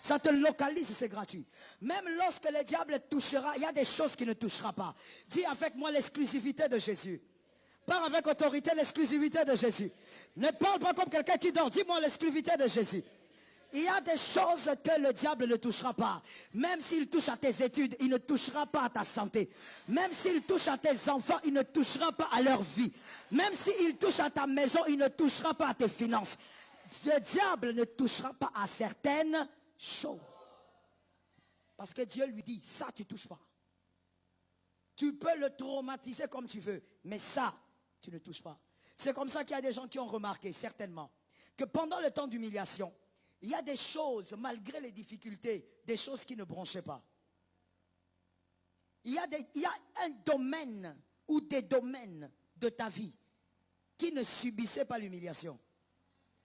Ça te localise, c'est gratuit. Même lorsque le diable touchera, il y a des choses qui ne touchera pas. Dis avec moi l'exclusivité de Jésus. Parle avec autorité l'exclusivité de Jésus. Ne parle pas comme quelqu'un qui dort. Dis-moi l'exclusivité de Jésus. Il y a des choses que le diable ne touchera pas. Même s'il touche à tes études, il ne touchera pas à ta santé. Même s'il touche à tes enfants, il ne touchera pas à leur vie. Même s'il touche à ta maison, il ne touchera pas à tes finances. Le diable ne touchera pas à certaines choses. Parce que Dieu lui dit, ça tu ne touches pas. Tu peux le traumatiser comme tu veux, mais ça, tu ne touches pas. C'est comme ça qu'il y a des gens qui ont remarqué, certainement, que pendant le temps d'humiliation, il y a des choses, malgré les difficultés, des choses qui ne bronchaient pas. Il y a un domaine ou des domaines de ta vie qui ne subissaient pas l'humiliation.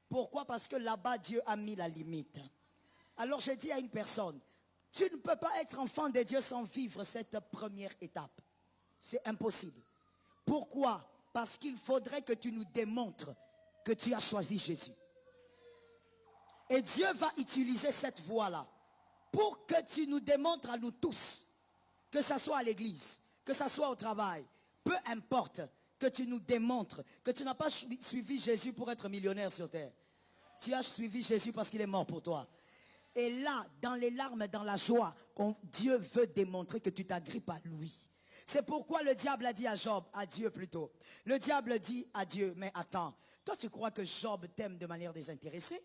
Pourquoi? Parce que là-bas, Dieu a mis la limite. Alors je dis à une personne, tu ne peux pas être enfant de Dieu sans vivre cette première étape. C'est impossible. Pourquoi? Parce qu'il faudrait que tu nous démontres que tu as choisi Jésus. Et Dieu va utiliser cette voie-là pour que tu nous démontres à nous tous, que ce soit à l'église, que ce soit au travail, peu importe, que tu nous démontres que tu n'as pas suivi Jésus pour être millionnaire sur terre. Tu as suivi Jésus parce qu'il est mort pour toi. Et là, dans les larmes et dans la joie, Dieu veut démontrer que tu t'agrippes à lui. C'est pourquoi le diable a dit à Job, à Dieu plutôt. Le diable dit à Dieu, mais attends, toi tu crois que Job t'aime de manière désintéressée?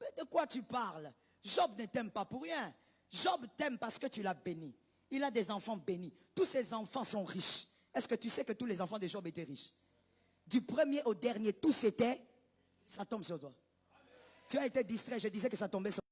Mais de quoi tu parles? Job ne t'aime pas pour rien. Job t'aime parce que tu l'as béni. Il a des enfants bénis. Tous ses enfants sont riches. Est-ce que tu sais que tous les enfants de Job étaient riches? Du premier au dernier, tous étaient, ça tombe sur toi. Tu as été distrait, je disais que ça tombait sur toi.